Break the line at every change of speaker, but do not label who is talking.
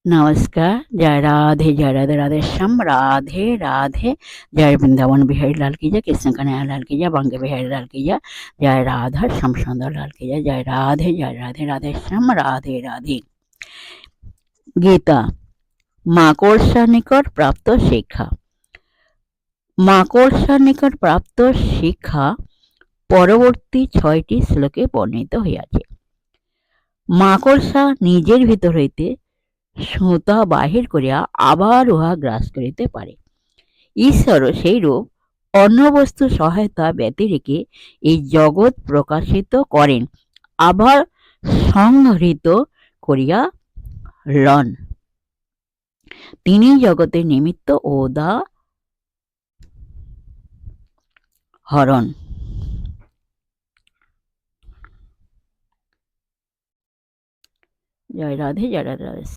नमस्कार। जय राधे राधे श्याम राधे राधे। जय वृंदावन बिहारी लाल की जय, कृष्ण कन्हैया लाल की जय, बांके बिहारी लाल की जय, जय राधा श्याम सुंदर लाल की जय। जय राधे राधे श्याम राधे राधे। गीता माकড়সার নিকট প্রাপ্ত শিক্ষা। মাকড়সার নিকট প্রাপ্ত শিক্ষা পরবর্তী 6টি শ্লোকে বর্ণিত হইয়াছে। মাকড়সা নিজের ভিতর হইতে সুতা বাহির করিয়া আবার উহা গ্রাস করিতে পারে। ঈশ্বরও সেইরূপ অন্য বস্তু সহায়তা ব্যতিরেকে এই জগৎ প্রকাশিত করেন, আবার সংহৃত করিয়া লন। তিনি জগতের নিমিত্ত ও উদাহরণ। জয় রাধে রাধে।